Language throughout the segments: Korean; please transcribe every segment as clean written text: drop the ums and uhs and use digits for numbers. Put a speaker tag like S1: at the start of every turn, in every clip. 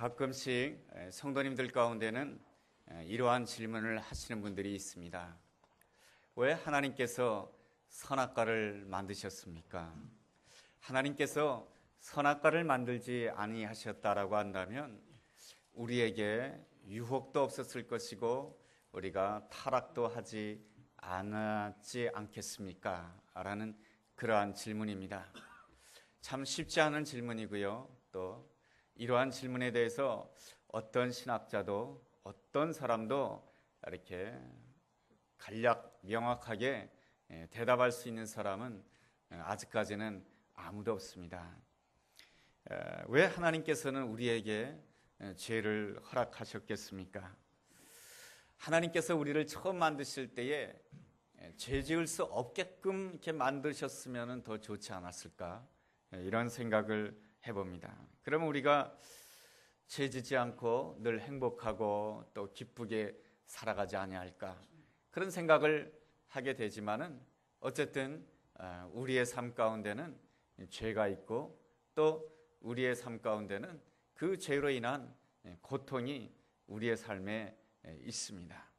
S1: 가끔씩 성도님들 가운데는 이러한 질문을 하시는 분들이 있습니다. 왜 하나님께서 선악과를 만드셨습니까? 하나님께서 선악과를 만들지 아니하셨다라고 한다면 우리에게 유혹도 없었을 것이고 우리가 타락도 하지 않았지 않겠습니까? 라는 그러한 질문입니다. 참 쉽지 않은 질문이고요. 또 이러한 질문에 대해서 어떤 신학자도 어떤 사람도 이렇게 간략 명확하게 대답할 수 있는 사람은 아직까지는 아무도 없습니다. 왜 하나님께서는 우리에게 죄를 허락하셨겠습니까? 하나님께서 우리를 처음 만드실 때에 죄 지을 수 없게끔 이렇게 만드셨으면 더 좋지 않았을까? 이런 생각을 해봅니다. 그러면 우리가 죄 지지 않고 늘 행복하고 또 기쁘게 살아가지 아니할까? 그런 생각을 하게 되지만은 어쨌든 우리의 삶 가운데는 죄가 있고 또 우리의 삶 가운데는 그 죄로 인한 고통이 우리의 삶에 있습니다.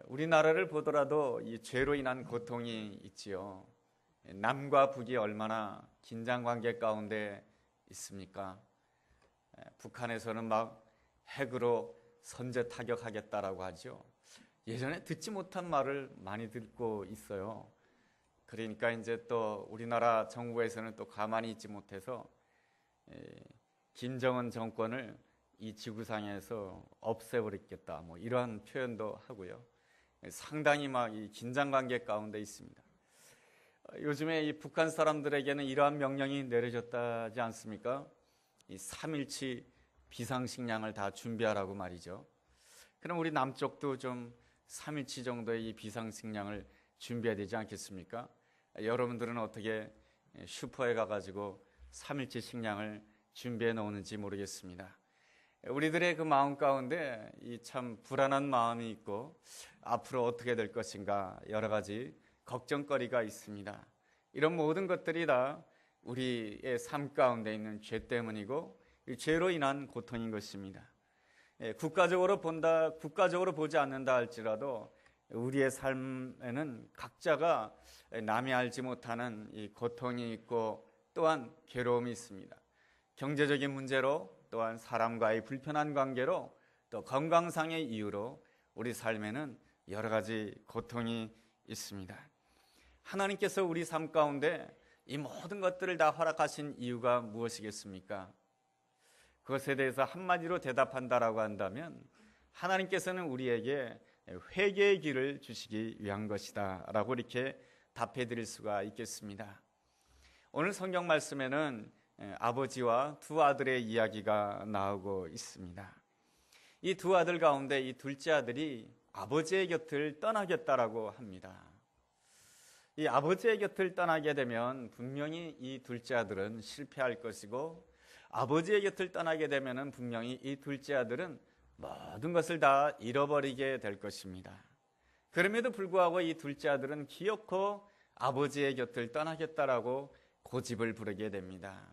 S1: 우리나라를 보더라도 이 죄로 인한 고통이 있지요. 남과 북이 얼마나 긴장 관계 가운데 있습니까? 북한에서는 막 핵으로 선제 타격하겠다라고 하죠. 예전에 듣지 못한 말을 많이 듣고 있어요. 그러니까 이제 또 우리나라 정부에서는 또 가만히 있지 못해서 김정은 정권을 이 지구상에서 없애버리겠다 뭐 이러한 표현도 하고요. 상당히 막 이 긴장 관계 가운데 있습니다. 요즘에 이 북한 사람들에게는 이러한 명령이 내려졌다지 않습니까? 이 3일치 비상식량을 다 준비하라고 말이죠. 그럼 우리 남쪽도 좀 3일치 정도의 이 비상식량을 준비해야 되지 않겠습니까? 여러분들은 어떻게 슈퍼에 가가지고 3일치 식량을 준비해 놓는지 모르겠습니다. 우리들의 그 마음 가운데 이 참 불안한 마음이 있고 앞으로 어떻게 될 것인가 여러 가지 걱정거리가 있습니다. 이런 모든 것들이 다 우리의 삶 가운데 있는 죄 때문이고 이 죄로 인한 고통인 것입니다. 국가적으로 보지 않는다 할지라도 우리의 삶에는 각자가 남이 알지 못하는 이 고통이 있고 또한 괴로움이 있습니다. 경제적인 문제로 또한 사람과의 불편한 관계로 또 건강상의 이유로 우리 삶에는 여러 가지 고통이 있습니다. 하나님께서 우리 삶 가운데 이 모든 것들을 다 허락하신 이유가 무엇이겠습니까? 그것에 대해서 한마디로 대답한다라고 한다면 하나님께서는 우리에게 회개의 길을 주시기 위한 것이다 라고 이렇게 답해 드릴 수가 있겠습니다. 오늘 성경 말씀에는 아버지와 두 아들의 이야기가 나오고 있습니다. 이 두 아들 가운데 이 둘째 아들이 아버지의 곁을 떠나겠다라고 합니다. 이 아버지의 곁을 떠나게 되면 분명히 이 둘째 아들은 실패할 것이고 아버지의 곁을 떠나게 되면 분명히 이 둘째 아들은 모든 것을 다 잃어버리게 될 것입니다. 그럼에도 불구하고 이 둘째 아들은 기어코 아버지의 곁을 떠나겠다라고 고집을 부리게 됩니다.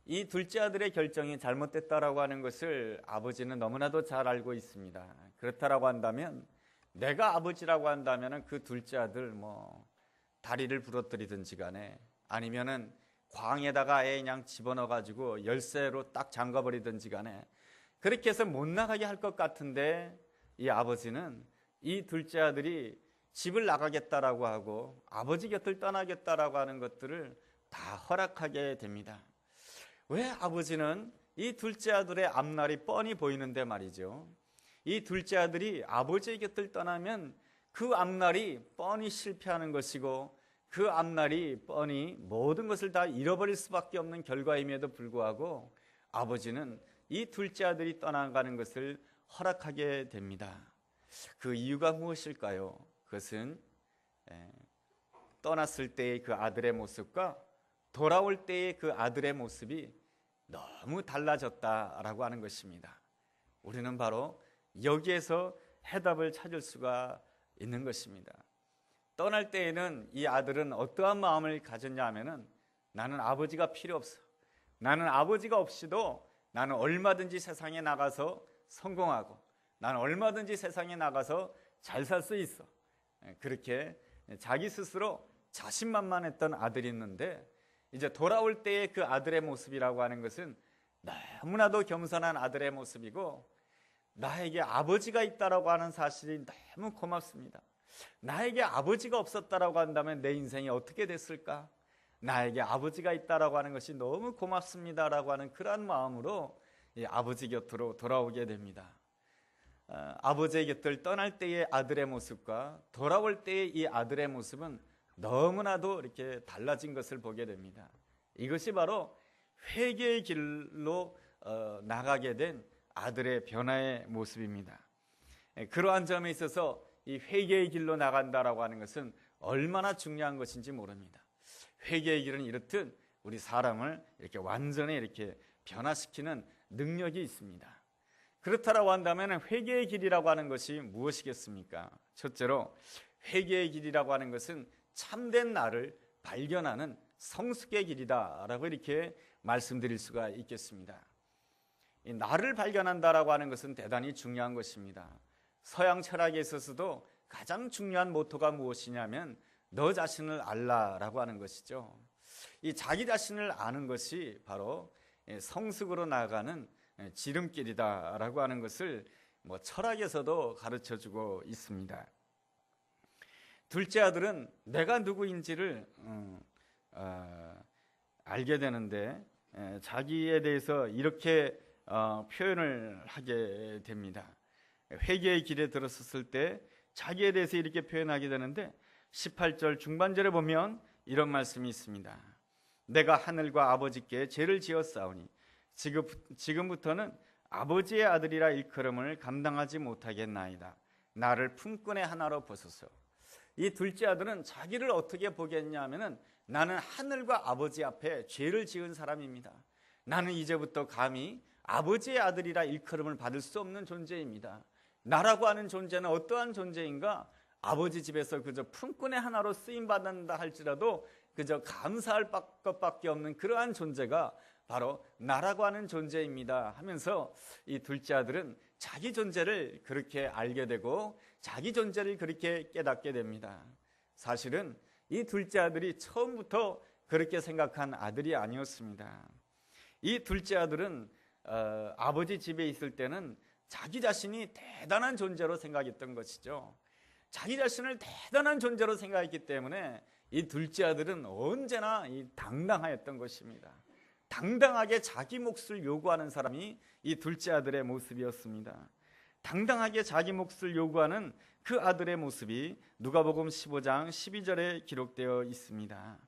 S1: 이 둘째 아들의 결정이 잘못됐다라고 하는 것을 아버지는 너무나도 잘 알고 있습니다. 그렇다라고 한다면 내가 아버지라고 한다면 그 둘째 아들 다리를 부러뜨리든지 간에 아니면은 광에다가 아예 그냥 집어넣어 가지고 열쇠로 딱 잠가버리든지 간에 그렇게 해서 못 나가게 할 것 같은데 이 아버지는 이 둘째 아들이 집을 나가겠다라고 하고 아버지 곁을 떠나겠다라고 하는 것들을 다 허락하게 됩니다. 왜 아버지는 이 둘째 아들의 앞날이 뻔히 보이는데 말이죠. 이 둘째 아들이 아버지의 곁을 떠나면 그 앞날이 뻔히 실패하는 것이고 그 앞날이 뻔히 모든 것을 다 잃어버릴 수밖에 없는 결과임에도 불구하고 아버지는 이 둘째 아들이 떠나가는 것을 허락하게 됩니다. 그 이유가 무엇일까요? 그것은 떠났을 때의 그 아들의 모습과 돌아올 때의 그 아들의 모습이 너무 달라졌다라고 하는 것입니다. 우리는 바로 여기에서 해답을 찾을 수가 있는 것입니다. 떠날 때에는 이 아들은 어떠한 마음을 가졌냐 하면은 나는 아버지가 필요 없어. 나는 아버지가 없이도 나는 얼마든지 세상에 나가서 성공하고 나는 얼마든지 세상에 나가서 잘 살 수 있어. 그렇게 자기 스스로 자신만만했던 아들이 있는데 이제 돌아올 때의 그 아들의 모습이라고 하는 것은 너무나도 겸손한 아들의 모습이고 나에게 아버지가 있다라고 하는 사실이 너무 고맙습니다. 나에게 아버지가 없었다라고 한다면 내 인생이 어떻게 됐을까? 나에게 아버지가 있다라고 하는 것이 너무 고맙습니다라고 하는 그러한 마음으로 이 아버지 곁으로 돌아오게 됩니다. 아버지의 곁을 떠날 때의 아들의 모습과 돌아올 때의 이 아들의 모습은 너무나도 이렇게 달라진 것을 보게 됩니다. 이것이 바로 회개의 길로 나가게 된 아들의 변화의 모습입니다. 그러한 점에 있어서 이 회개의 길로 나간다라고 하는 것은 얼마나 중요한 것인지 모릅니다. 회개의 길은 이렇듯 우리 사람을 이렇게 완전히 이렇게 변화시키는 능력이 있습니다. 그렇다라고 한다면 회개의 길이라고 하는 것이 무엇이겠습니까? 첫째로 회개의 길이라고 하는 것은 참된 나를 발견하는 성숙의 길이다라고 이렇게 말씀드릴 수가 있겠습니다. 이 나를 발견한다라고 하는 것은 대단히 중요한 것입니다. 서양 철학에 있어서도 가장 중요한 모토가 무엇이냐면 너 자신을 알라라고 하는 것이죠. 이 자기 자신을 아는 것이 바로 성숙으로 나아가는 지름길이다라고 하는 것을 철학에서도 가르쳐주고 있습니다. 둘째 아들은 내가 누구인지를 알게 되는데 자기에 대해서 이렇게 표현을 하게 됩니다. 회개의 길에 들어섰을 때 자기에 대해서 이렇게 표현하게 되는데 18절 중반절에 보면 이런 말씀이 있습니다. 내가 하늘과 아버지께 죄를 지었사오니 지금부터는 아버지의 아들이라 일컬음을 감당하지 못하겠나이다. 나를 품꾼의 하나로 보소서. 이 둘째 아들은 자기를 어떻게 보겠냐면은 나는 하늘과 아버지 앞에 죄를 지은 사람입니다. 나는 이제부터 감히 아버지의 아들이라 일컬음을 받을 수 없는 존재입니다. 나라고 하는 존재는 어떠한 존재인가? 아버지 집에서 그저 품꾼의 하나로 쓰임받는다 할지라도 그저 감사할 것밖에 없는 그러한 존재가 바로 나라고 하는 존재입니다 하면서 이 둘째 아들은 자기 존재를 그렇게 알게 되고 자기 존재를 그렇게 깨닫게 됩니다. 사실은 이 둘째 아들이 처음부터 그렇게 생각한 아들이 아니었습니다. 이 둘째 아들은 아버지 집에 있을 때는 자기 자신이 대단한 존재로 생각했던 것이죠. 자기 자신을 대단한 존재로 생각했기 때문에 이 둘째 아들은 언제나 당당하였던 것입니다. 당당하게 자기 몫을 요구하는 사람이 이 둘째 아들의 모습이었습니다. 당당하게 자기 몫을 요구하는 그 아들의 모습이 누가복음 15장 12절에 기록되어 있습니다.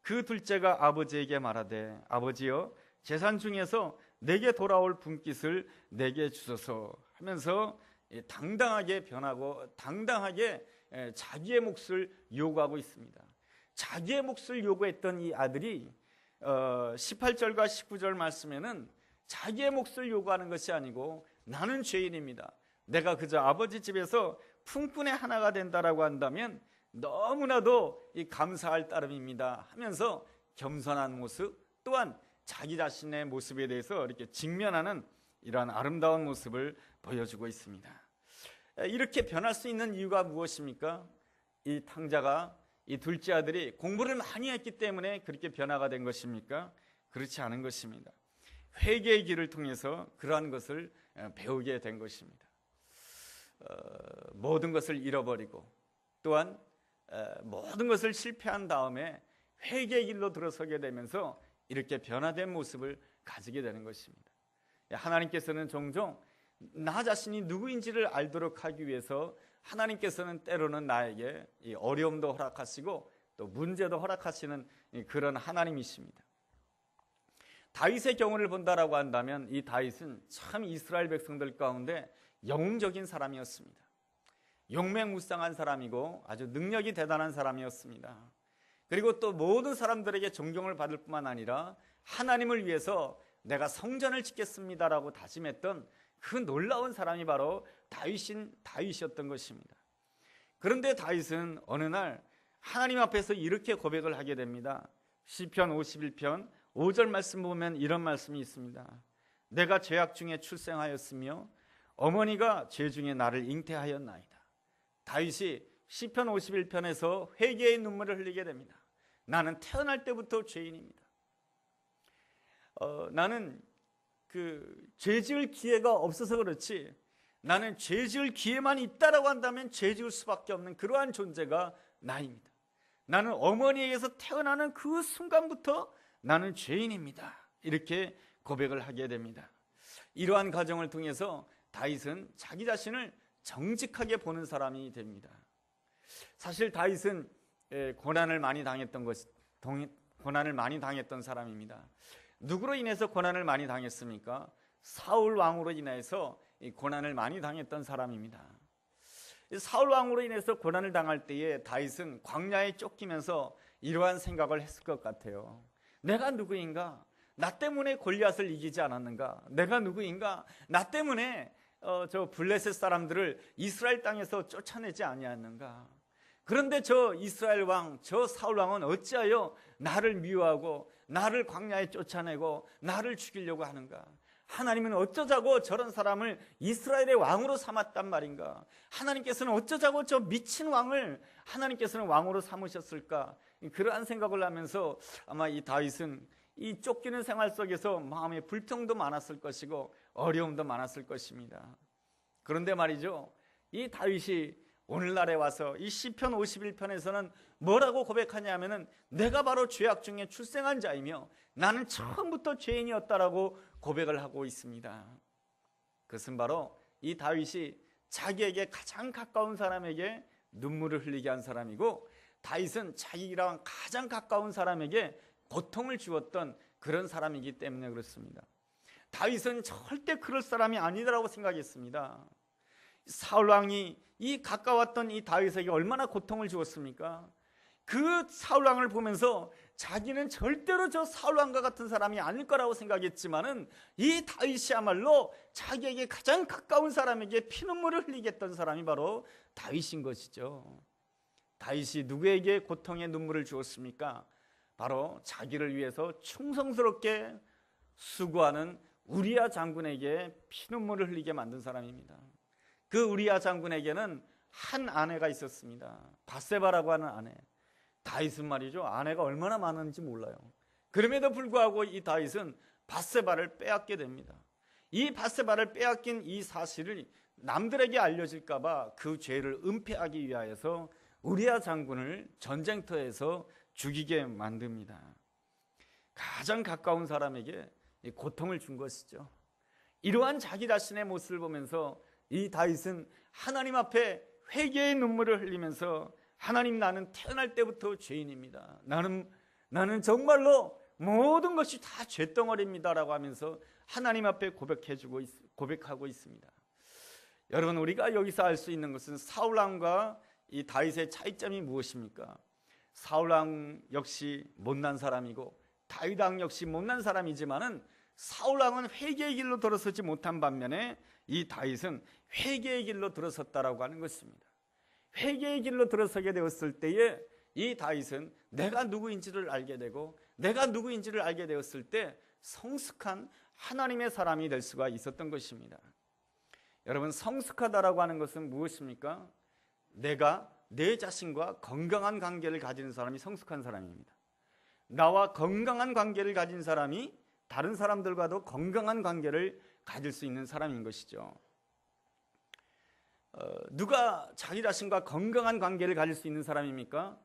S1: 그 둘째가 아버지에게 말하되 아버지여 재산 중에서 내게 돌아올 분깃을 내게 주소서 하면서 당당하게 변하고 당당하게 자기의 몫을 요구하고 있습니다. 자기의 몫을 요구했던 이 아들이 18절과 19절 말씀에는 자기의 몫을 요구하는 것이 아니고 나는 죄인입니다. 내가 그저 아버지 집에서 품꾼의 하나가 된다라고 한다면 너무나도 감사할 따름입니다 하면서 겸손한 모습 또한 자기 자신의 모습에 대해서 이렇게 직면하는 이러한 아름다운 모습을 보여주고 있습니다. 이렇게 변할 수 있는 이유가 무엇입니까? 이 탕자가 이 둘째 아들이 공부를 많이 했기 때문에 그렇게 변화가 된 것입니까? 그렇지 않은 것입니다. 회개의 길을 통해서 그러한 것을 배우게 된 것입니다. 모든 것을 잃어버리고 또한 모든 것을 실패한 다음에 회개의 길로 들어서게 되면서 이렇게 변화된 모습을 가지게 되는 것입니다. 하나님께서는 종종 나 자신이 누구인지를 알도록 하기 위해서 하나님께서는 때로는 나에게 이 어려움도 허락하시고 또 문제도 허락하시는 그런 하나님이십니다. 다윗의 경우를 본다라고 한다면 이 다윗은 참 이스라엘 백성들 가운데 영웅적인 사람이었습니다. 용맹무쌍한 사람이고 아주 능력이 대단한 사람이었습니다. 그리고 또 모든 사람들에게 존경을 받을 뿐만 아니라 하나님을 위해서 내가 성전을 짓겠습니다라고 다짐했던 그 놀라운 사람이 바로 다윗이었던 것입니다. 그런데 다윗은 어느 날 하나님 앞에서 이렇게 고백을 하게 됩니다. 시편 51편 5절 말씀 보면 이런 말씀이 있습니다. 내가 죄악 중에 출생하였으며 어머니가 죄 중에 나를 잉태하였나이다. 다윗이 시편 51편에서 회개의 눈물을 흘리게 됩니다. 나는 태어날 때부터 죄인입니다. 나는 죄 지을 기회가 없어서 그렇지, 나는 죄 지을 기회만 있다라고 한다면 죄 지을 수밖에 없는 그러한 존재가 나입니다. 나는 어머니에게서 태어나는 그 순간부터 나는 죄인입니다. 이렇게 고백을 하게 됩니다. 이러한 과정을 통해서 다윗은 자기 자신을 정직하게 보는 사람이 됩니다. 사실 다윗은 고난을 많이 당했던 사람입니다. 누구로 인해서 고난을 많이 당했습니까? 사울 왕으로 인해서 고난을 많이 당했던 사람입니다. 사울 왕으로 인해서 고난을 당할 때에 다윗은 광야에 쫓기면서 이러한 생각을 했을 것 같아요. 내가 누구인가? 나 때문에 골리앗을 이기지 않았는가? 내가 누구인가? 나 때문에 저 블레셋 사람들을 이스라엘 땅에서 쫓아내지 아니했는가? 그런데 저 이스라엘 왕, 저 사울 왕은 어찌하여 나를 미워하고 나를 광야에 쫓아내고 나를 죽이려고 하는가? 하나님은 어쩌자고 저런 사람을 이스라엘의 왕으로 삼았단 말인가? 하나님께서는 어쩌자고 저 미친 왕을 하나님께서는 왕으로 삼으셨을까? 그러한 생각을 하면서 아마 이 다윗은 이 쫓기는 생활 속에서 마음의 불평도 많았을 것이고 어려움도 많았을 것입니다. 그런데 말이죠, 이 다윗이 오늘날에 와서 이 시편 51편에서는 뭐라고 고백하냐 하면은 내가 바로 죄악 중에 출생한 자이며 나는 처음부터 죄인이었다라고 고백을 하고 있습니다. 그것은 바로 이 다윗이 자기에게 가장 가까운 사람에게 눈물을 흘리게 한 사람이고, 다윗은 자기랑 가장 가까운 사람에게 고통을 주었던 그런 사람이기 때문에 그렇습니다. 다윗은 절대 그럴 사람이 아니라고 생각했습니다. 사울 왕이 이 가까웠던 이 다윗에게 얼마나 고통을 주었습니까? 그 사울 왕을 보면서 자기는 절대로 저 사울 왕과 같은 사람이 아닐 거라고 생각했지만은 이 다윗이야말로 자기에게 가장 가까운 사람에게 피눈물을 흘리게 했던 사람이 바로 다윗인 것이죠. 다윗이 누구에게 고통의 눈물을 주었습니까? 바로 자기를 위해서 충성스럽게 수고하는 우리야 장군에게 피눈물을 흘리게 만든 사람입니다. 그 우리야 장군에게는 한 아내가 있었습니다. 밧세바라고 하는 아내. 다윗은 말이죠, 아내가 얼마나 많은지 몰라요. 그럼에도 불구하고 이 다윗은 밧세바를 빼앗게 됩니다. 이 밧세바를 빼앗긴 이 사실을 남들에게 알려질까 봐 그 죄를 은폐하기 위하여서 우리야 장군을 전쟁터에서 죽이게 만듭니다. 가장 가까운 사람에게 고통을 준 것이죠. 이러한 자기 자신의 모습을 보면서 이 다윗은 하나님 앞에 회개의 눈물을 흘리면서 하나님, 나는 태어날 때부터 죄인입니다. 나는 정말로 모든 것이 다 죄덩어리입니다 라고 하면서 하나님 앞에 고백하고 있습니다. 여러분, 우리가 여기서 알 수 있는 것은 사울왕과 이 다윗의 차이점이 무엇입니까? 사울왕 역시 못난 사람이고 다윗왕 역시 못난 사람이지만은 사울왕은 회개의 길로 들어서지 못한 반면에 이 다윗은 회개의 길로 들어섰다라고 하는 것입니다. 회개의 길로 들어서게 되었을 때에 이 다윗은 내가 누구인지를 알게 되고, 내가 누구인지를 알게 되었을 때 성숙한 하나님의 사람이 될 수가 있었던 것입니다. 여러분, 성숙하다라고 하는 것은 무엇입니까? 내가 내 자신과 건강한 관계를 가지는 사람이 성숙한 사람입니다. 나와 건강한 관계를 가진 사람이 다른 사람들과도 건강한 관계를 가질 수 있는 사람인 것이죠. 누가 자기 자신과 건강한 관계를 가질 수 있는 사람입니까?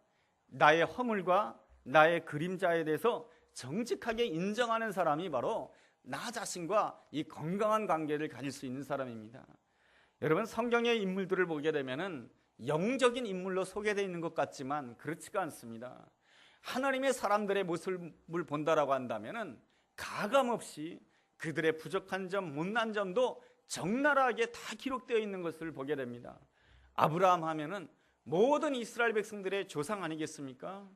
S1: 나의 허물과 나의 그림자에 대해서 정직하게 인정하는 사람이 바로 나 자신과 이 건강한 관계를 가질 수 있는 사람입니다. 여러분, 성경의 인물들을 보게 되면은 영적인 인물로 소개되어 있는 것 같지만 그렇지가 않습니다. 하나님의 사람들의 모습을 본다라고 한다면은 가감없이 그들의 부족한 점, 못난 점도 적나라하게 다 기록되어 있는 것을 보게 됩니다. 아브라함 하면은 모든 이스라엘 백성들의 조상 아니겠습니까?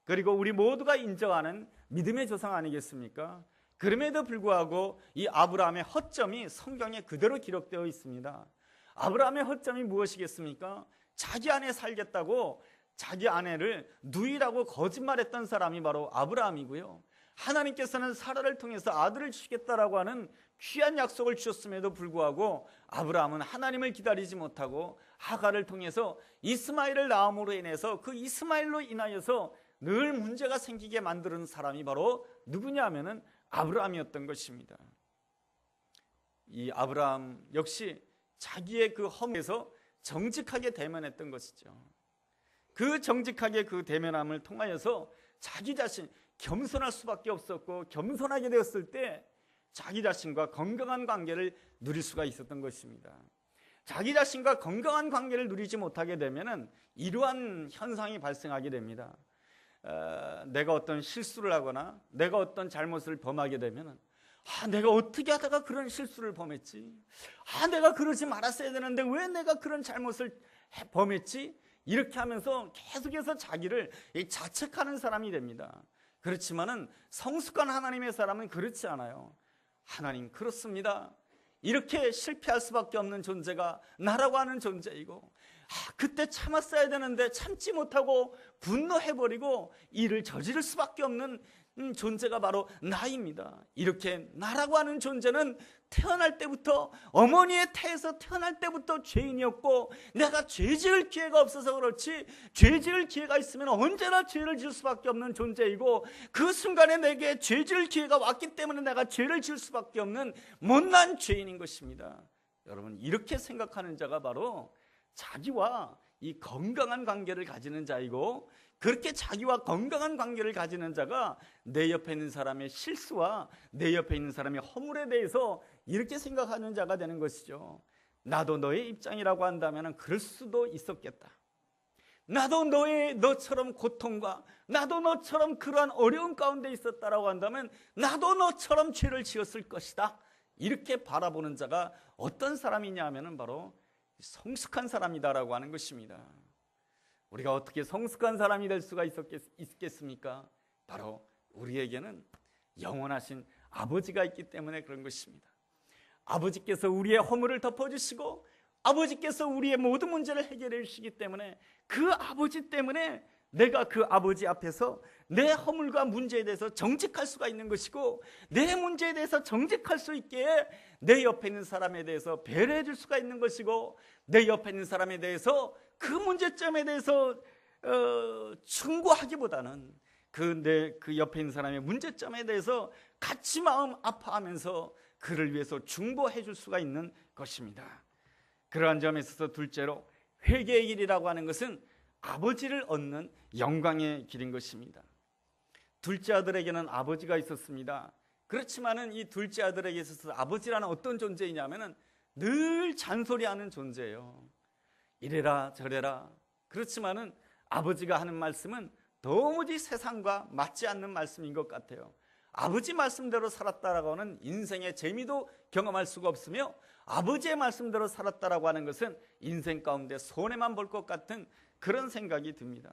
S1: 그리고 우리 모두가 인정하는 믿음의 조상 아니겠습니까? 그럼에도 불구하고 이 아브라함의 허점이 성경에 그대로 기록되어 있습니다. 아브라함의 허점이 무엇이겠습니까? 자기 아내 살겠다고 자기 아내를 누이라고 거짓말했던 사람이 바로 아브라함이고요. 하나님께서는 사라를 통해서 아들을 주시겠다라고 하는 귀한 약속을 주셨음에도 불구하고 아브라함은 하나님을 기다리지 못하고 하갈을 통해서 이스마엘을 낳음으로 인해서 그 이스마엘로 인하여서 늘 문제가 생기게 만드는 사람이 바로 누구냐 하면은 아브라함이었던 것입니다. 이 아브라함 역시 자기의 그 허물에서 정직하게 대면했던 것이죠. 그 정직하게 그 대면함을 통하여서 자기 자신 겸손할 수밖에 없었고, 겸손하게 되었을 때 자기 자신과 건강한 관계를 누릴 수가 있었던 것입니다. 자기 자신과 건강한 관계를 누리지 못하게 되면은 이러한 현상이 발생하게 됩니다. 내가 어떤 실수를 하거나 내가 어떤 잘못을 범하게 되면은 내가 어떻게 하다가 그런 실수를 범했지? 내가 그러지 말았어야 되는데 왜 내가 그런 잘못을 범했지? 이렇게 하면서 계속해서 자기를 자책하는 사람이 됩니다. 그렇지만은 성숙한 하나님의 사람은 그렇지 않아요. 하나님, 그렇습니다. 이렇게 실패할 수밖에 없는 존재가 나라고 하는 존재이고, 그때 참았어야 되는데 참지 못하고 분노해버리고 일을 저지를 수밖에 없는 존재가 바로 나입니다. 이렇게 나라고 하는 존재는 태어날 때부터, 어머니의 태에서 태어날 때부터 죄인이었고, 내가 죄 지을 기회가 없어서 그렇지 죄 지을 기회가 있으면 언제나 죄를 지을 수밖에 없는 존재이고, 그 순간에 내게 죄 지을 기회가 왔기 때문에 내가 죄를 지을 수밖에 없는 못난 죄인인 것입니다. 여러분, 이렇게 생각하는 자가 바로 자기와 이 건강한 관계를 가지는 자이고, 그렇게 자기와 건강한 관계를 가지는 자가 내 옆에 있는 사람의 실수와 내 옆에 있는 사람의 허물에 대해서 이렇게 생각하는 자가 되는 것이죠. 나도 너의 입장이라고 한다면 그럴 수도 있었겠다. 나도 너처럼 고통과 나도 너처럼 그러한 어려운 가운데 있었다라고 한다면 나도 너처럼 죄를 지었을 것이다. 이렇게 바라보는 자가 어떤 사람이냐 하면 바로 성숙한 사람이다라고 하는 것입니다. 우리가 어떻게 성숙한 사람이 될 수가 있겠습니까? 바로 우리에게는 영원하신 아버지가 있기 때문에 그런 것입니다. 아버지께서 우리의 허물을 덮어주시고 아버지께서 우리의 모든 문제를 해결해 주시기 때문에 그 아버지 때문에 내가 그 아버지 앞에서 내 허물과 문제에 대해서 정직할 수가 있는 것이고, 내 문제에 대해서 정직할 수 있게 내 옆에 있는 사람에 대해서 배려해 줄 수가 있는 것이고, 내 옆에 있는 사람에 대해서 그 문제점에 대해서 충고하기보다는 그 옆에 있는 사람의 문제점에 대해서 같이 마음 아파하면서 그를 위해서 중보해 줄 수가 있는 것입니다. 그러한 점에 있어서 둘째로 회개의 길이라고 하는 것은 아버지를 얻는 영광의 길인 것입니다. 둘째 아들에게는 아버지가 있었습니다. 그렇지만은 이 둘째 아들에게 있어서 아버지라는 어떤 존재이냐면은 늘 잔소리하는 존재예요. 이래라 저래라. 그렇지만은 아버지가 하는 말씀은 도무지 세상과 맞지 않는 말씀인 것 같아요. 아버지 말씀대로 살았다라고 하는 인생의 재미도 경험할 수가 없으며, 아버지의 말씀대로 살았다라고 하는 것은 인생 가운데 손해만 볼 것 같은 그런 생각이 듭니다.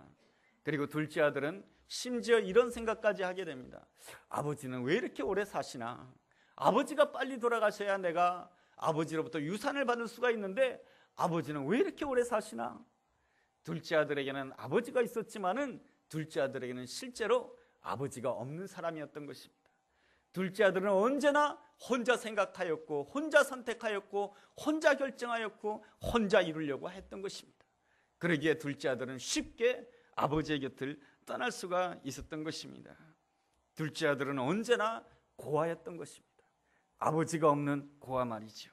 S1: 그리고 둘째 아들은 심지어 이런 생각까지 하게 됩니다. 아버지는 왜 이렇게 오래 사시나? 아버지가 빨리 돌아가셔야 내가 아버지로부터 유산을 받을 수가 있는데 아버지는 왜 이렇게 오래 사시나? 둘째 아들에게는 아버지가 있었지만은 둘째 아들에게는 실제로 아버지가 없는 사람이었던 것입니다. 둘째 아들은 언제나 혼자 생각하였고 혼자 선택하였고 혼자 결정하였고 혼자 이루려고 했던 것입니다. 그러기에 둘째 아들은 쉽게 아버지의 곁을 떠날 수가 있었던 것입니다. 둘째 아들은 언제나 고아였던 것입니다. 아버지가 없는 고아 말이죠.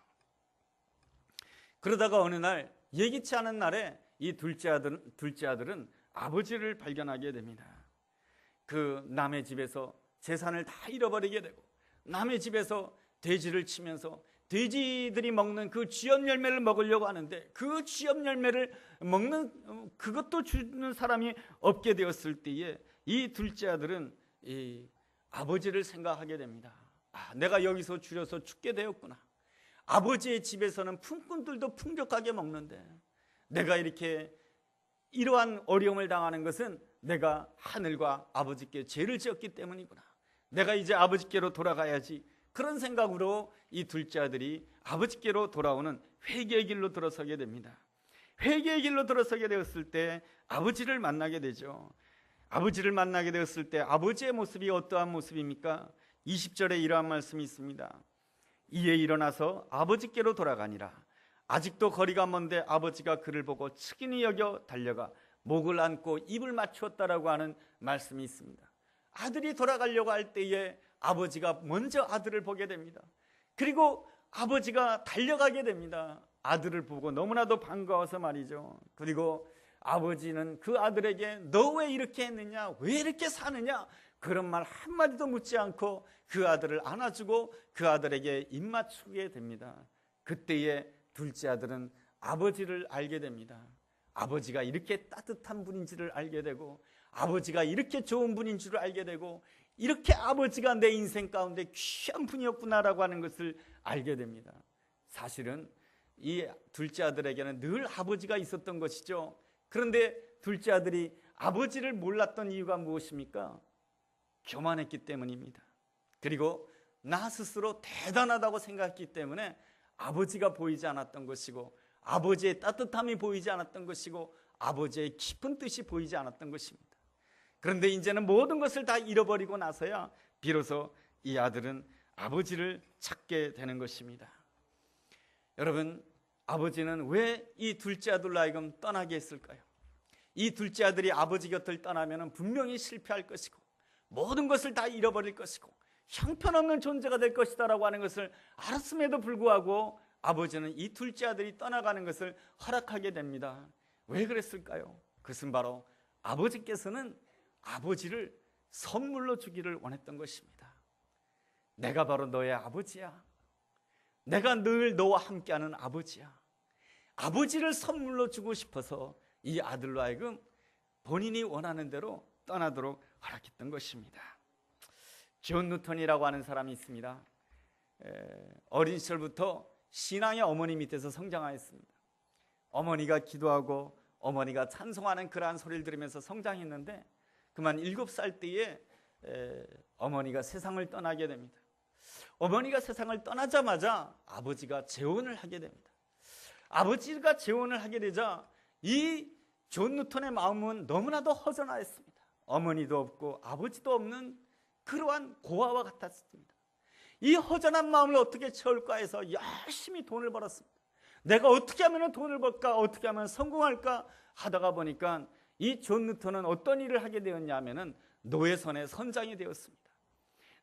S1: 그러다가 어느 날 예기치 않은 날에 이 둘째 아들은 아버지를 발견하게 됩니다. 그 남의 집에서 재산을 다 잃어버리게 되고, 남의 집에서 돼지를 치면서 돼지들이 먹는 그 쥐염 열매를 먹으려고 하는데 그 쥐염 열매를 먹는 그것도 주는 사람이 없게 되었을 때에 이 둘째 아들은 이 아버지를 생각하게 됩니다. 내가 여기서 줄여서 죽게 되었구나. 아버지의 집에서는 품꾼들도 풍족하게 먹는데 내가 이렇게 이러한 어려움을 당하는 것은 내가 하늘과 아버지께 죄를 지었기 때문이구나. 내가 이제 아버지께로 돌아가야지. 그런 생각으로 이 둘째 아들이 아버지께로 돌아오는 회개의 길로 들어서게 됩니다. 회개의 길로 들어서게 되었을 때 아버지를 만나게 되죠. 아버지를 만나게 되었을 때 아버지의 모습이 어떠한 모습입니까? 20절에 이러한 말씀이 있습니다. 이에 일어나서 아버지께로 돌아가니라. 아직도 거리가 먼데 아버지가 그를 보고 측은히 여겨 달려가 목을 안고 입을 맞추었다라고 하는 말씀이 있습니다. 아들이 돌아가려고 할 때에 아버지가 먼저 아들을 보게 됩니다. 그리고 아버지가 달려가게 됩니다. 아들을 보고 너무나도 반가워서 말이죠. 그리고 아버지는 그 아들에게 너 왜 이렇게 했느냐, 왜 이렇게 사느냐, 그런 말 한마디도 묻지 않고 그 아들을 안아주고 그 아들에게 입 맞추게 됩니다. 그때에 둘째 아들은 아버지를 알게 됩니다. 아버지가 이렇게 따뜻한 분인지를 알게 되고, 아버지가 이렇게 좋은 분인 줄 알게 되고, 이렇게 아버지가 내 인생 가운데 귀한 분이었구나라고 하는 것을 알게 됩니다. 사실은 이 둘째 아들에게는 늘 아버지가 있었던 것이죠. 그런데 둘째 아들이 아버지를 몰랐던 이유가 무엇입니까? 교만했기 때문입니다. 그리고 나 스스로 대단하다고 생각했기 때문에 아버지가 보이지 않았던 것이고, 아버지의 따뜻함이 보이지 않았던 것이고, 아버지의 깊은 뜻이 보이지 않았던 것입니다. 그런데 이제는 모든 것을 다 잃어버리고 나서야 비로소 이 아들은 아버지를 찾게 되는 것입니다. 여러분, 아버지는 왜 이 둘째 아들로 하여금 떠나게 했을까요? 이 둘째 아들이 아버지 곁을 떠나면 분명히 실패할 것이고, 모든 것을 다 잃어버릴 것이고, 형편없는 존재가 될 것이다라고 하는 것을 알았음에도 불구하고 아버지는 이 둘째 아들이 떠나가는 것을 허락하게 됩니다. 왜 그랬을까요? 그것은 바로 아버지께서는 아버지를 선물로 주기를 원했던 것입니다. 내가 바로 너의 아버지야. 내가 늘 너와 함께하는 아버지야. 아버지를 선물로 주고 싶어서 이 아들로 하여금 본인이 원하는 대로 떠나도록 허락했던 것입니다. 존 누턴이라고 하는 사람이 있습니다. 어린 시절부터 신앙의 어머니 밑에서 성장하였습니다. 어머니가 기도하고 어머니가 찬송하는 그러한 소리를 들으면서 성장했는데, 그만 7살 때에 어머니가 세상을 떠나게 됩니다. 어머니가 세상을 떠나자마자 아버지가 재혼을 하게 됩니다. 아버지가 재혼을 하게 되자 이 존 누턴의 마음은 너무나도 허전하였습니다. 어머니도 없고 아버지도 없는 그러한 고아와 같았습니다. 이 허전한 마음을 어떻게 채울까 해서 열심히 돈을 벌었습니다. 내가 어떻게 하면 돈을 벌까, 어떻게 하면 성공할까 하다가 보니까 이 존 누턴은 어떤 일을 하게 되었냐 하면은 노예선의 선장이 되었습니다.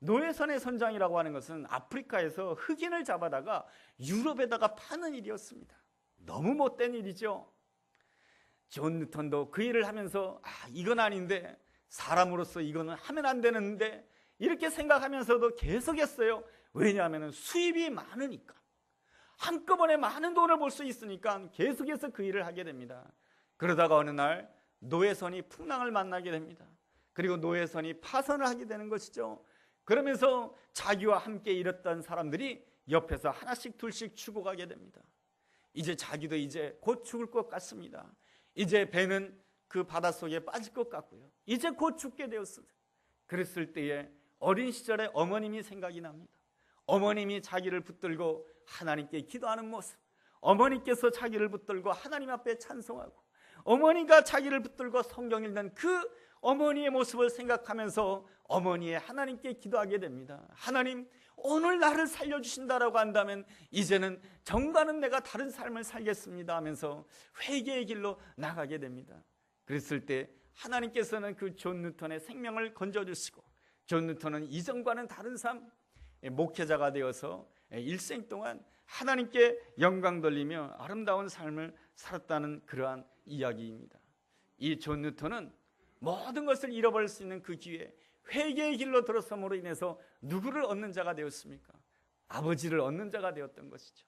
S1: 노예선의 선장이라고 하는 것은 아프리카에서 흑인을 잡아다가 유럽에다가 파는 일이었습니다. 너무 못된 일이죠. 존 누턴도 그 일을 하면서 이건 아닌데, 사람으로서 이거는 하면 안 되는데 이렇게 생각하면서도 계속했어요. 왜냐하면 수입이 많으니까, 한꺼번에 많은 돈을 벌 수 있으니까 계속해서 그 일을 하게 됩니다. 그러다가 어느 날 노예선이 풍랑을 만나게 됩니다. 그리고 노예선이 파선을 하게 되는 것이죠. 그러면서 자기와 함께 일했던 사람들이 옆에서 하나씩 둘씩 죽어가게 됩니다. 이제 자기도 이제 곧 죽을 것 같습니다. 이제 배는 그 바닷속에 빠질 것 같고요. 이제 곧 죽게 되었습니다. 그랬을 때에 어린 시절에 어머님이 생각이 납니다. 어머님이 자기를 붙들고 하나님께 기도하는 모습, 어머니께서 자기를 붙들고 하나님 앞에 찬송하고, 어머니가 자기를 붙들고 성경 읽는 그 어머니의 모습을 생각하면서 어머니의 하나님께 기도하게 됩니다. 하나님, 오늘 나를 살려주신다라고 한다면 이제는 정가는 내가 다른 삶을 살겠습니다 하면서 회개의 길로 나가게 됩니다. 그랬을 때 하나님께서는 그 존 누턴의 생명을 건져주시고, 존 누턴은 이전과는 다른 삶, 목회자가 되어서 일생 동안 하나님께 영광 돌리며 아름다운 삶을 살았다는 그러한 이야기입니다. 이 존 누턴은 모든 것을 잃어버릴 수 있는 그 기회에 회개의 길로 들어섬으로 인해서 누구를 얻는 자가 되었습니까? 아버지를 얻는 자가 되었던 것이죠.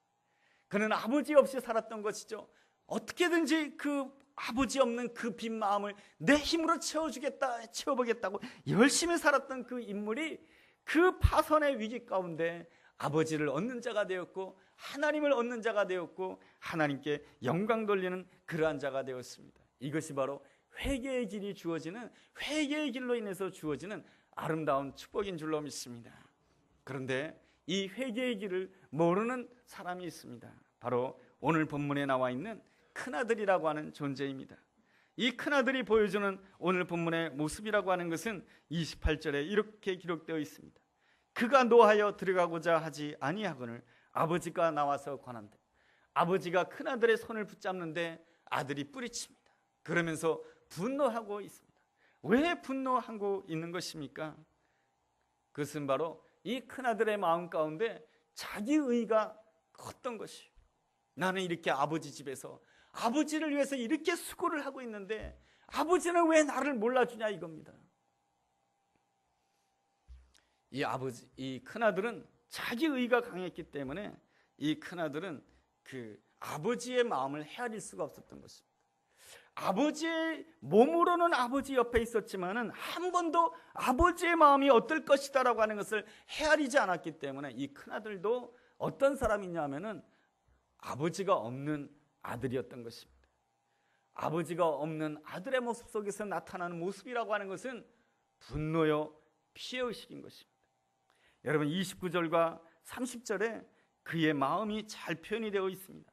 S1: 그는 아버지 없이 살았던 것이죠. 어떻게든지 그 아버지 없는 그 빈 마음을 내 힘으로 채워보겠다고 열심히 살았던 그 인물이 그 파선의 위기 가운데 아버지를 얻는 자가 되었고, 하나님을 얻는 자가 되었고, 하나님께 영광 돌리는 그러한 자가 되었습니다. 이것이 바로 회개의 길이 주어지는, 회개의 길로 인해서 주어지는 아름다운 축복인 줄로 믿습니다. 그런데 이 회개의 길을 모르는 사람이 있습니다. 바로 오늘 본문에 나와 있는 큰아들이라고 하는 존재입니다. 이 큰아들이 보여주는 오늘 본문의 모습이라고 하는 것은 28절에 이렇게 기록되어 있습니다. 그가 노하여 들어가고자 하지 아니하거늘 아버지가 나와서 권한대. 아버지가 큰아들의 손을 붙잡는데 아들이 뿌리칩니다. 그러면서 분노하고 있습니다. 왜 분노하고 있는 것입니까? 그것은 바로 이 큰아들의 마음 가운데 자기 의가 컸던 것이에요. 나는 이렇게 아버지 집에서 아버지를 위해서 이렇게 수고를 하고 있는데 아버지는 왜 나를 몰라주냐 이겁니다. 이 큰아들은 자기 의가 강했기 때문에 이 큰아들은 그 아버지의 마음을 헤아릴 수가 없었던 것입니다. 아버지의 몸으로는 아버지 옆에 있었지만은 한 번도 아버지의 마음이 어떨 것이다라고 하는 것을 헤아리지 않았기 때문에 이 큰아들도 어떤 사람이냐면은 아버지가 없는 아들이었던 것입니다. 아버지가 없는 아들의 모습 속에서 나타나는 모습이라고 하는 것은 분노요 피해의식인 것입니다. 여러분 29절과 30절에 그의 마음이 잘 표현이 되어 있습니다.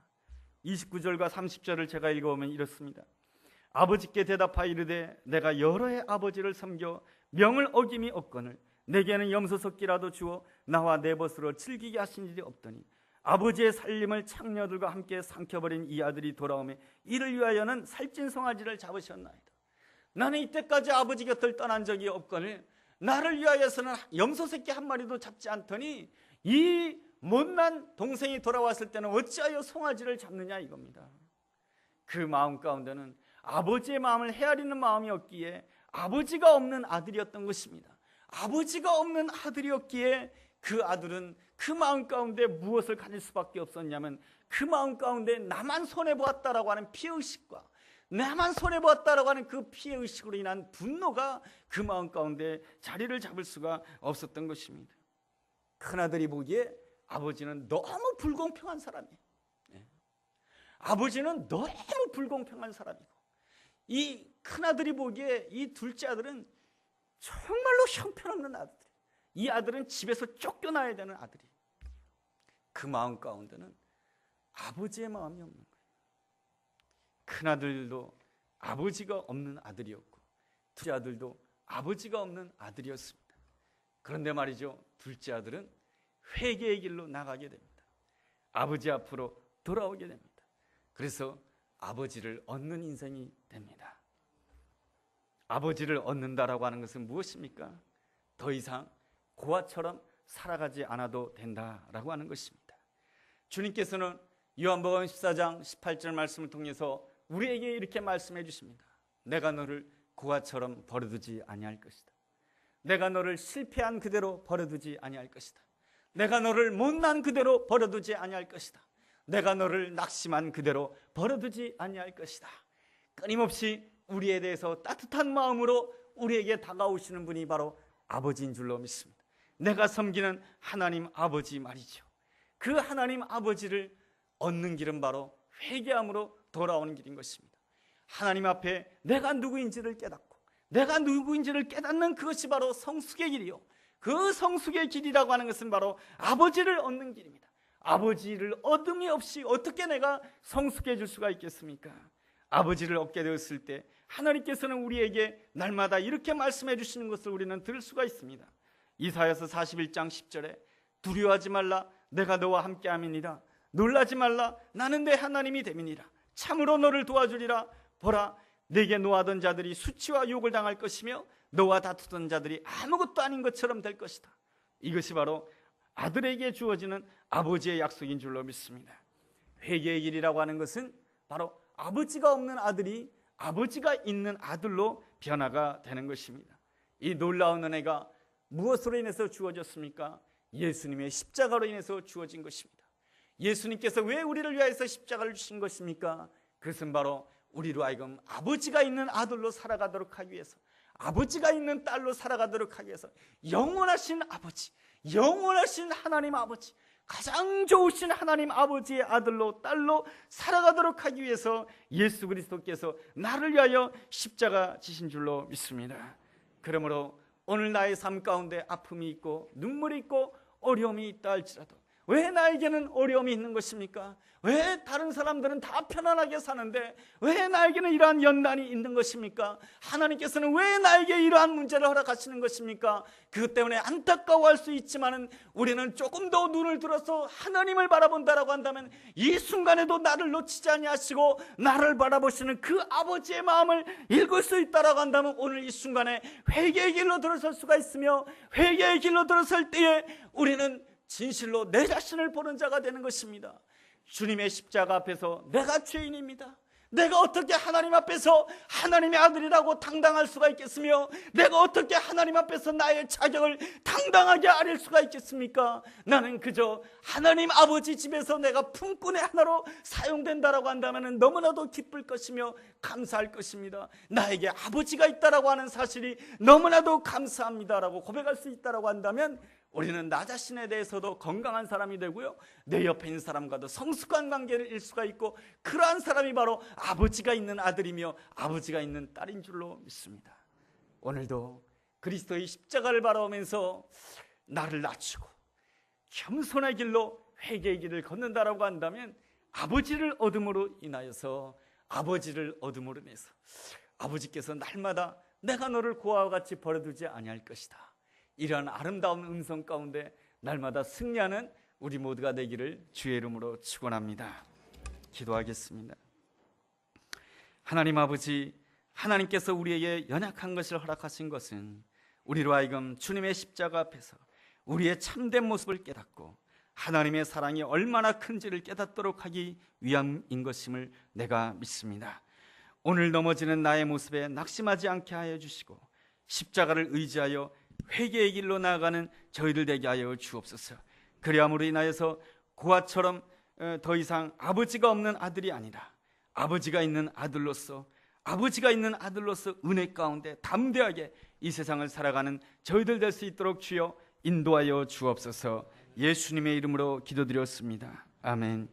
S1: 29절과 30절을 제가 읽어보면 이렇습니다. 아버지께 대답하여 이르되 내가 여러 해 아버지를 섬겨 명을 어김이 없거늘 내게는 염소석기라도 주어 나와 내 벗으로 즐기게 하신 일이 없더니 아버지의 살림을 창녀들과 함께 삼켜버린 이 아들이 돌아오매 이를 위하여는 살찐 송아지를 잡으셨나이다. 나는 이때까지 아버지 곁을 떠난 적이 없거늘 나를 위하여서는 염소새끼 한 마리도 잡지 않더니 이 못난 동생이 돌아왔을 때는 어찌하여 송아지를 잡느냐 이겁니다. 그 마음 가운데는 아버지의 마음을 헤아리는 마음이었기에 아버지가 없는 아들이었던 것입니다. 아버지가 없는 아들이었기에 그 아들은 그 마음 가운데 무엇을 가질 수밖에 없었냐면 그 마음 가운데 나만 손해보았다라고 하는 피해의식과 나만 손해보았다라고 하는 그 피해의식으로 인한 분노가 그 마음 가운데 자리를 잡을 수가 없었던 것입니다. 큰아들이 보기에 아버지는 너무 불공평한 사람이에요. 아버지는 너무 불공평한 사람이고 이 큰아들이 보기에 이 둘째 아들은 정말로 형편없는 아들이에요. 이 아들은 집에서 쫓겨나야 되는 아들이에요. 그 마음 가운데는 아버지의 마음이 없는 거예요. 큰아들도 아버지가 없는 아들이었고 둘째 아들도 아버지가 없는 아들이었습니다. 그런데 말이죠, 둘째 아들은 회개의 길로 나가게 됩니다. 아버지 앞으로 돌아오게 됩니다. 그래서 아버지를 얻는 인생이 됩니다. 아버지를 얻는다라고 하는 것은 무엇입니까? 더 이상 고아처럼 살아가지 않아도 된다라고 하는 것입니다. 주님께서는 요한복음 14장 18절 말씀을 통해서 우리에게 이렇게 말씀해 주십니다. 내가 너를 고아처럼 버려두지 아니할 것이다. 내가 너를 실패한 그대로 버려두지 아니할 것이다. 내가 너를 못난 그대로 버려두지 아니할 것이다. 내가 너를 낙심한 그대로 버려두지 아니할 것이다. 끊임없이 우리에 대해서 따뜻한 마음으로 우리에게 다가오시는 분이 바로 아버지인 줄로 믿습니다. 내가 섬기는 하나님 아버지 말이죠. 그 하나님 아버지를 얻는 길은 바로 회개함으로 돌아오는 길인 것입니다. 하나님 앞에 내가 누구인지를 깨닫고 내가 누구인지를 깨닫는 그것이 바로 성숙의 길이요, 그 성숙의 길이라고 하는 것은 바로 아버지를 얻는 길입니다. 아버지를 얻음이 없이 어떻게 내가 성숙해질 수가 있겠습니까? 아버지를 얻게 되었을 때 하나님께서는 우리에게 날마다 이렇게 말씀해 주시는 것을 우리는 들을 수가 있습니다. 이사야서 41장 10절에 두려워하지 말라 내가 너와 함께함이니라. 놀라지 말라 나는 내 하나님이 됨이니라. 참으로 너를 도와주리라. 보라 내게 노하던 자들이 수치와 욕을 당할 것이며 너와 다투던 자들이 아무것도 아닌 것처럼 될 것이다. 이것이 바로 아들에게 주어지는 아버지의 약속인 줄로 믿습니다. 회개의 길이라고 하는 것은 바로 아버지가 없는 아들이 아버지가 있는 아들로 변화가 되는 것입니다. 이 놀라운 은혜가 무엇으로 인해서 주어졌습니까? 예수님의 십자가로 인해서 주어진 것입니다. 예수님께서 왜 우리를 위하여서 십자가를 주신 것입니까? 그것은 바로 우리로 하여금 아버지가 있는 아들로 살아가도록 하기 위해서, 아버지가 있는 딸로 살아가도록 하기 위해서, 영원하신 아버지, 영원하신 하나님 아버지, 가장 좋으신 하나님 아버지의 아들로 딸로 살아가도록 하기 위해서 예수 그리스도께서 나를 위하여 십자가 지신 줄로 믿습니다. 그러므로 오늘 나의 삶 가운데 아픔이 있고 눈물이 있고 어려움이 있다 할지라도, 왜 나에게는 어려움이 있는 것입니까? 왜 다른 사람들은 다 편안하게 사는데 왜 나에게는 이러한 연단이 있는 것입니까? 하나님께서는 왜 나에게 이러한 문제를 허락하시는 것입니까? 그것 때문에 안타까워할 수 있지만 우리는 조금 더 눈을 들어서 하나님을 바라본다라고 한다면 이 순간에도 나를 놓치지 아니하시고 나를 바라보시는 그 아버지의 마음을 읽을 수 있다라고 한다면 오늘 이 순간에 회개의 길로 들어설 수가 있으며, 회개의 길로 들어설 때에 우리는 진실로 내 자신을 보는 자가 되는 것입니다. 주님의 십자가 앞에서 내가 죄인입니다. 내가 어떻게 하나님 앞에서 하나님의 아들이라고 당당할 수가 있겠으며, 내가 어떻게 하나님 앞에서 나의 자격을 당당하게 아릴 수가 있겠습니까? 나는 그저 하나님 아버지 집에서 내가 품꾼의 하나로 사용된다라고 한다면 너무나도 기쁠 것이며 감사할 것입니다. 나에게 아버지가 있다라고 하는 사실이 너무나도 감사합니다라고 고백할 수 있다라고 한다면 우리는 나 자신에 대해서도 건강한 사람이 되고요, 내 옆에 있는 사람과도 성숙한 관계를 일 수가 있고, 그러한 사람이 바로 아버지가 있는 아들이며 아버지가 있는 딸인 줄로 믿습니다. 오늘도 그리스도의 십자가를 바라보면서 나를 낮추고 겸손의 길로 회개의 길을 걷는다라고 한다면 아버지를 얻음으로 인하여서, 아버지를 얻음으로 인해서 아버지께서 날마다 내가 너를 고아와 같이 버려두지 아니할 것이다, 이러한 아름다운 음성 가운데 날마다 승리하는 우리 모두가 되기를 주의 이름으로 축원합니다. 기도하겠습니다. 하나님 아버지, 하나님께서 우리에게 연약한 것을 허락하신 것은 우리로 하여금 주님의 십자가 앞에서 우리의 참된 모습을 깨닫고 하나님의 사랑이 얼마나 큰지를 깨닫도록 하기 위함인 것임을 내가 믿습니다. 오늘 넘어지는 나의 모습에 낙심하지 않게 하여 주시고 십자가를 의지하여 회개의 길로 나아가는 저희들 되게 하여 주옵소서. 그리함으로 인하여서 고아처럼 더 이상 아버지가 없는 아들이 아니라 아버지가 있는 아들로서, 아버지가 있는 아들로서 은혜 가운데 담대하게 이 세상을 살아가는 저희들 될 수 있도록 주여 인도하여 주옵소서. 예수님의 이름으로 기도드렸습니다. 아멘.